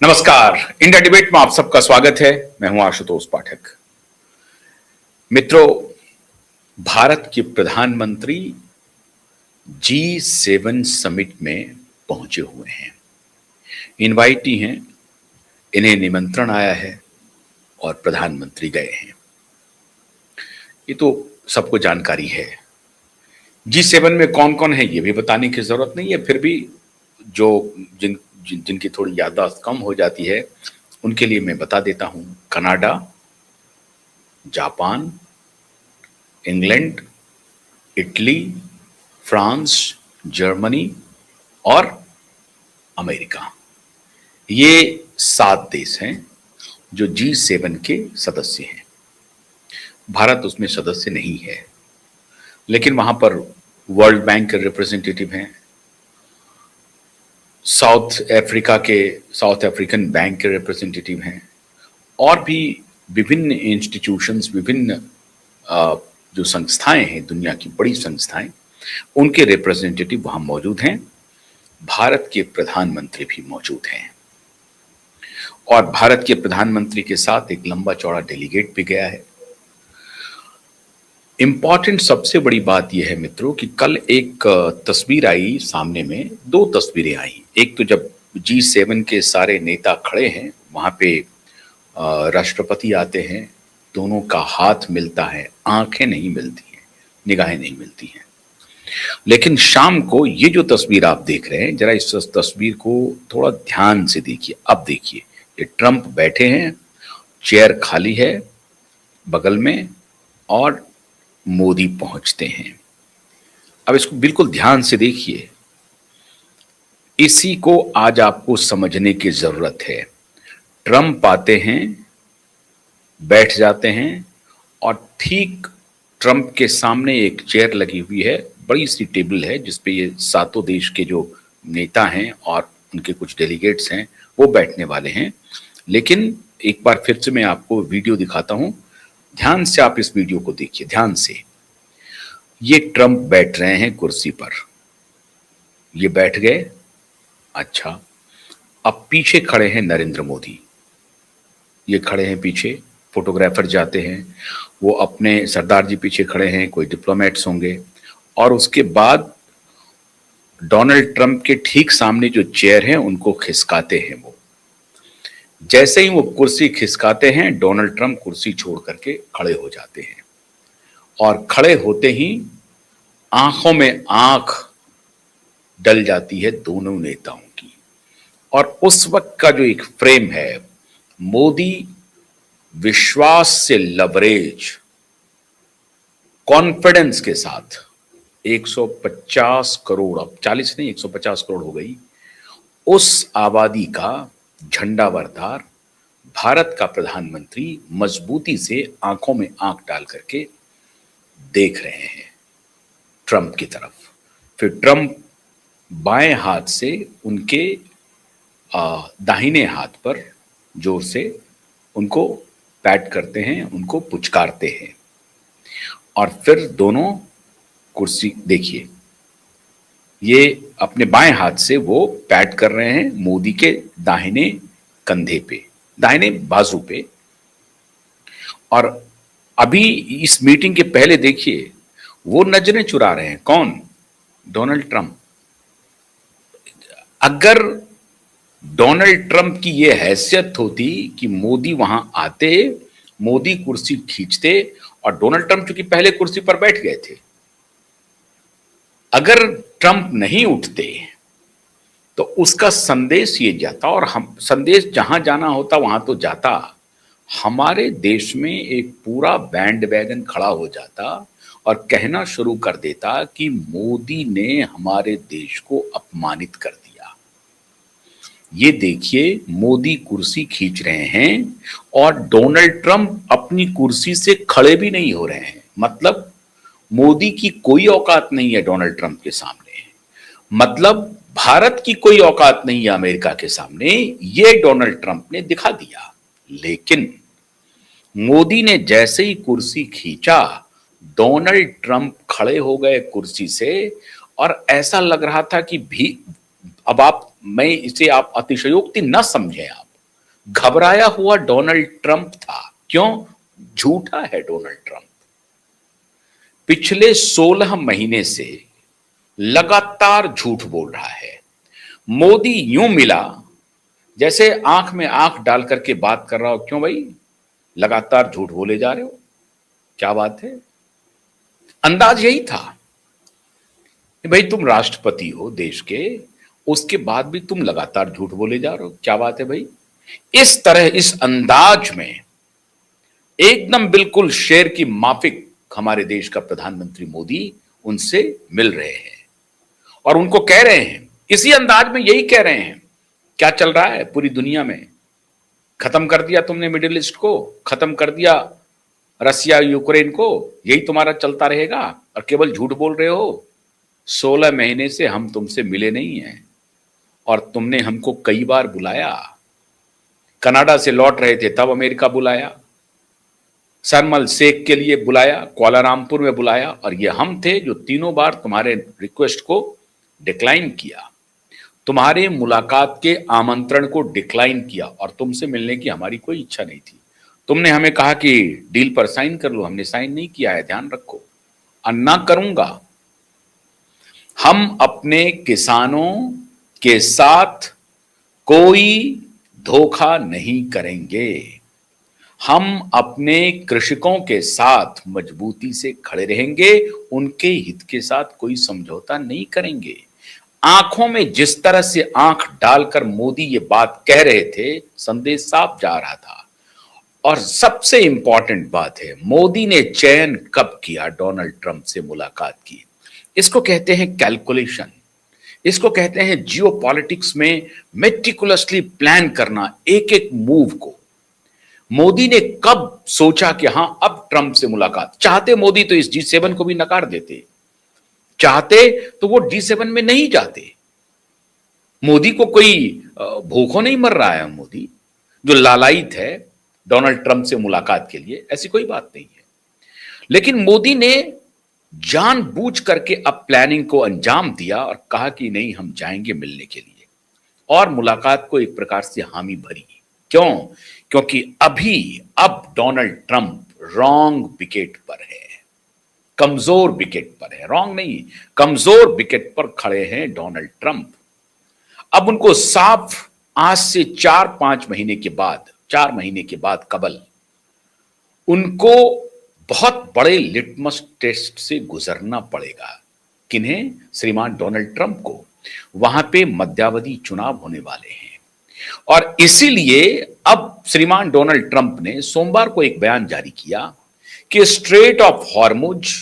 नमस्कार। India debate में आप सबका स्वागत है। मैं हूं आशुतोष पाठक। मित्रों, भारत के प्रधानमंत्री G7 समिट में पहुंचे हुए हैं। इनवाइटी हैं, इन्हें निमंत्रण आया है और प्रधानमंत्री गए हैं। ये तो सबको जानकारी है। G7 में कौन कौन है ये भी बताने की जरूरत नहीं है, फिर भी जो जिनकी थोड़ी याददाश्त कम हो जाती है उनके लिए मैं बता देता हूं। Canada, Japan, England, Italy, France, Germany और अमेरिका, ये 7 देश हैं जो G7 के सदस्य हैं। भारत उसमें सदस्य नहीं है, लेकिन वहां पर वर्ल्ड बैंक के रिप्रेजेंटेटिव हैं, साउथ अफ्रीकन बैंक के रिप्रेजेंटेटिव हैं और भी विभिन्न इंस्टीट्यूशंस, विभिन्न जो संस्थाएं हैं, दुनिया की बड़ी संस्थाएं, उनके रिप्रेजेंटेटिव वहां मौजूद हैं। भारत के प्रधानमंत्री भी मौजूद हैं और भारत के प्रधानमंत्री के साथ एक लंबा चौड़ा डेलीगेट भी गया है। इंपॉर्टेंट सबसे बड़ी बात यह है मित्रों कि कल एक तस्वीर आई सामने में, 2 तस्वीरें आई। एक तो जब G7 के सारे नेता खड़े हैं, वहां पे राष्ट्रपति आते हैं, दोनों का हाथ मिलता है, आंखें नहीं मिलती हैं, निगाहें नहीं मिलती हैं। लेकिन शाम को ये जो तस्वीर आप देख रहे हैं, जरा इस तस्वीर को थोड़ा ध्यान से देखिए। अब देखिए, ये ट्रंप बैठे हैं, चेयर खाली है बगल में और मोदी पहुंचते हैं। अब इसको बिल्कुल ध्यान से देखिए, इसी को आज आपको समझने की जरूरत है। ट्रंप आते हैं, बैठ जाते हैं और ठीक ट्रंप के सामने एक चेयर लगी हुई है, बड़ी सी टेबल है जिसपे ये 7 देश के जो नेता हैं और उनके कुछ डेलीगेट्स हैं वो बैठने वाले हैं। लेकिन एक बार फिर से मैं आपको वीडियो दिखाता हूं, ध्यान से आप इस वीडियो को देखिए, ध्यान से। ये ट्रंप बैठ रहे हैं कुर्सी पर, ये बैठ गए। अच्छा, अब पीछे खड़े हैं नरेंद्र मोदी, ये खड़े हैं पीछे, फोटोग्राफर जाते हैं, वो अपने सरदार जी पीछे खड़े हैं, कोई डिप्लोमेट्स होंगे। और उसके बाद डोनाल्ड ट्रंप के ठीक सामने जो चेयर है उनको खिसकाते हैं वो। जैसे ही वो कुर्सी खिसकाते हैं, डोनाल्ड ट्रंप कुर्सी छोड़ करके खड़े हो जाते हैं और खड़े होते ही आंखों में आंख डल जाती है दोनों नेताओं की। और उस वक्त का जो एक फ्रेम है, मोदी विश्वास से लबरेज, कॉन्फिडेंस के साथ 150 करोड़, अब 40 नहीं 150 करोड़ हो गई, उस आबादी का झंडावरदार भारत का प्रधानमंत्री मजबूती से आंखों में आंख डाल करके देख रहे हैं ट्रंप की तरफ। फिर ट्रंप बाएं हाथ से उनके दाहिने हाथ पर जोर से उनको पैट करते हैं, उनको पुचकारते हैं और फिर दोनों कुर्सी, देखिए ये अपने बाएं हाथ से वो पैट कर रहे हैं मोदी के दाहिने कंधे पे, दाहिने बाजू पे। और अभी इस मीटिंग के पहले देखिए, वो नजरें चुरा रहे हैं। कौन? Donald Trump. अगर डोनाल्ड ट्रंप की यह हैसियत होती कि मोदी वहां आते, मोदी कुर्सी खींचते, और डोनाल्ड ट्रंप चूंकि पहले कुर्सी पर बैठ गए थे, अगर ट्रंप नहीं उठते तो उसका संदेश ये जाता, और हम संदेश जहां जाना होता वहां तो जाता, हमारे देश में एक पूरा बैंड वैगन खड़ा हो जाता और कहना शुरू कर देता कि मोदी ने हमारे देश को अपमानित कर दिया। ये देखिए, मोदी कुर्सी खींच रहे हैं और डोनाल्ड ट्रंप अपनी कुर्सी से खड़े भी नहीं हो रहे हैं। मतलब मोदी की कोई औकात नहीं है डोनाल्ड ट्रंप के सामने, मतलब भारत की कोई औकात नहीं है अमेरिका के सामने, ये डोनाल्ड ट्रंप ने दिखा दिया। लेकिन मोदी ने जैसे ही कुर्सी खींचा, डोनाल्ड ट्रंप खड़े हो गए कुर्सी से और ऐसा लग रहा था कि भी अब आप, मैं इसे आप अतिशयोक्ति न समझें, आप घबराया हुआ डोनाल्ड ट्रंप था। क्यों? झूठा है डोनाल्ड ट्रंप। पिछले 16 महीने से लगातार झूठ बोल रहा है। मोदी यूं मिला जैसे आंख में आंख डाल करके बात कर रहा हो। क्यों भाई लगातार झूठ बोले जा रहे हो? क्या बात है? अंदाज यही था कि भाई तुम राष्ट्रपति हो देश के, उसके बाद भी तुम लगातार झूठ बोले जा रहे हो। क्या बात है भाई? इस तरह इस अंदाज में एकदम बिल्कुल शेर की माफिक हमारे देश का प्रधानमंत्री मोदी उनसे मिल रहे हैं और उनको कह रहे हैं, इसी अंदाज में यही कह रहे हैं, क्या चल रहा है पूरी दुनिया में? खत्म कर दिया तुमने मिडिल ईस्ट को, खत्म कर दिया रसिया यूक्रेन को, यही तुम्हारा चलता रहेगा और केवल झूठ बोल रहे हो। 16 महीने से हम तुमसे मिले नहीं हैं और तुमने हमको कई बार बुलाया। कनाडा से लौट रहे थे तब अमेरिका बुलाया, सरमल शेख के लिए बुलाया, कुआलालंपुर में बुलाया, और ये हम थे जो तीनों बार तुम्हारे रिक्वेस्ट को डिक्लाइन किया, तुम्हारे मुलाकात के आमंत्रण को डिक्लाइन किया और तुमसे मिलने की हमारी कोई इच्छा नहीं थी। तुमने हमें कहा कि डील पर साइन कर लो, हमने साइन नहीं किया है, ध्यान रखो, और ना करूंगा। हम अपने किसानों के साथ कोई धोखा नहीं करेंगे। हम अपने कृषकों के साथ मजबूती से खड़े रहेंगे, उनके हित के साथ कोई समझौता नहीं करेंगे। आंखों में जिस तरह से आंख डालकर मोदी ये बात कह रहे थे, संदेश साफ जा रहा था। और सबसे इंपॉर्टेंट बात है, मोदी ने चयन कब किया डोनाल्ड ट्रंप से मुलाकात की? इसको कहते हैं कैलकुलेशन, इसको कहते हैं जियो पॉलिटिक्स में मेटिकुलसली प्लान करना एक एक मूव को। मोदी ने कब सोचा कि हां अब ट्रंप से मुलाकात? चाहते मोदी तो इस G7 को भी नकार देते, चाहते तो वो G7 में नहीं जाते। मोदी को कोई भूखों नहीं मर रहा है, मोदी जो लालायित है डोनाल्ड ट्रंप से मुलाकात के लिए, ऐसी कोई बात नहीं है। लेकिन मोदी ने जानबूझ करके अब प्लानिंग को अंजाम दिया और कहा कि नहीं, हम जाएंगे मिलने के लिए, और मुलाकात को एक प्रकार से हामी भरी। क्यों? क्योंकि अब डोनाल्ड ट्रंप रॉन्ग विकेट पर है, कमजोर विकेट पर है, रॉन्ग नहीं, कमजोर विकेट पर खड़े हैं डोनाल्ड ट्रंप। अब उनको साफ आज से 4 महीने के बाद कबल उनको बहुत बड़े लिटमस टेस्ट से गुजरना पड़ेगा। किन्हें? श्रीमान डोनाल्ड ट्रंप को। वहां पे मध्यावधि चुनाव होने वाले हैं और इसीलिए अब श्रीमान डोनाल्ड ट्रंप ने सोमवार को एक बयान जारी किया कि स्ट्रेट ऑफ हॉर्मुज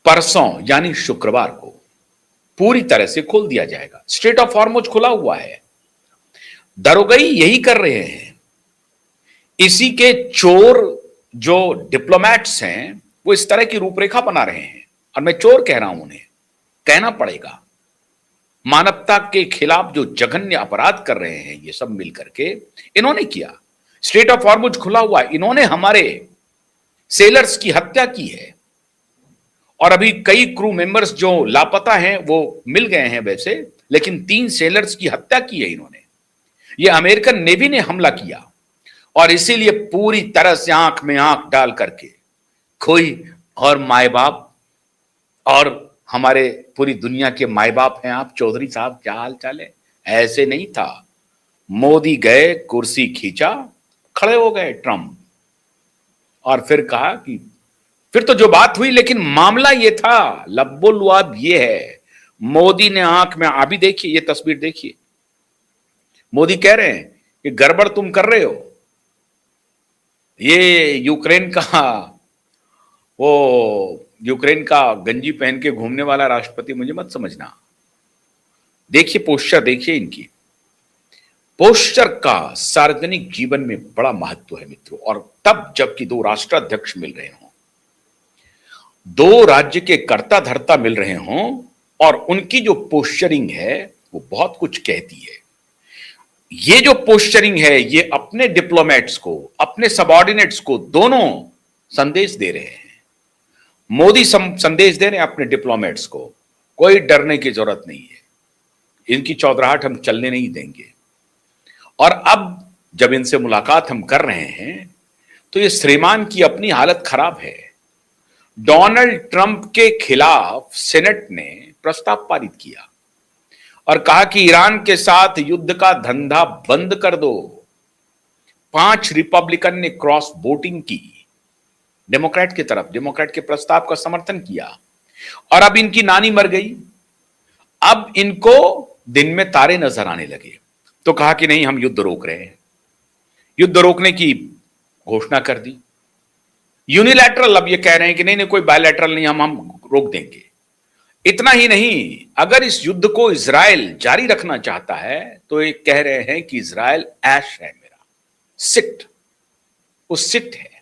परसों यानी शुक्रवार को पूरी तरह से खोल दिया जाएगा। स्ट्रेट ऑफ हॉर्मुज खुला हुआ है। दरोगई यही कर रहे हैं। इसी के चोर जो डिप्लोमैट्स हैं वो इस तरह की रूपरेखा बना रहे हैं, और मैं चोर कह रहा हूं, उन्हें कहना पड़ेगा। मानवता के खिलाफ जो जघन्य अपराध कर रहे हैं ये सब मिलकर के इन्होंने किया। स्ट्रेट ऑफ हॉर्मुज खुला हुआ है, इन्होंने हमारे सेलर्स की हत्या की है और अभी कई क्रू मेंबर्स जो लापता हैं वो मिल गए हैं वैसे, लेकिन 3 सेलर्स की हत्या की है इन्होंने। ये अमेरिकन नेवी ने हमला किया और इसीलिए पूरी तरह से आंख में आंख डाल करके कोई और माए बाप, और हमारे पूरी दुनिया के माए बाप हैं आप चौधरी साहब, क्या हाल चाल है, ऐसे नहीं था। मोदी गए, कुर्सी खींचा, खड़े हो गए ट्रंप, और फिर कहा कि फिर तो जो बात हुई, लेकिन मामला ये था, लब्बुलुआब ये है, मोदी ने आंख में, अभी देखिए ये तस्वीर देखिए, मोदी कह रहे हैं कि गड़बड़ तुम कर रहे हो, ये यूक्रेन का गंजी पहन के घूमने वाला राष्ट्रपति मुझे मत समझना। देखिए पोस्चर, देखिए इनकी पोस्चर का सार्वजनिक जीवन में बड़ा महत्व है मित्रों। और तब जबकि 2 राष्ट्राध्यक्ष मिल रहे हों, 2 राज्य के कर्ता धर्ता मिल रहे हों, और उनकी जो पोस्चरिंग है वो बहुत कुछ कहती है। ये जो पोस्चरिंग है ये अपने डिप्लोमेट्स को, अपने सबऑर्डिनेट्स को, दोनों संदेश दे रहे हैं। मोदी संदेश दे रहे हैं अपने डिप्लोमेट्स को, कोई डरने की जरूरत नहीं है, इनकी चौधराहट हम चलने नहीं देंगे। और अब जब इनसे मुलाकात हम कर रहे हैं तो ये श्रीमान की अपनी हालत खराब है। डोनाल्ड ट्रंप के खिलाफ सेनेट ने प्रस्ताव पारित किया और कहा कि ईरान के साथ युद्ध का धंधा बंद कर दो। 5 रिपब्लिकन ने क्रॉस वोटिंग की, डेमोक्रेट की तरफ, डेमोक्रेट के प्रस्ताव का समर्थन किया और अब इनकी नानी मर गई। अब इनको दिन में तारे नजर आने लगे तो कहा कि नहीं, हम युद्ध रोक रहे हैं। युद्ध रोकने की घोषणा कर दी। यूनिलैटरल अब ये कह रहे हैं कि नहीं नहीं, कोई बायलैटरल नहीं, हम रोक देंगे। इतना ही नहीं, अगर इस युद्ध को इजराइल जारी रखना चाहता है तो ये कह रहे हैं कि इजराइल ऐश है मेरा, सिट, वो सिट है।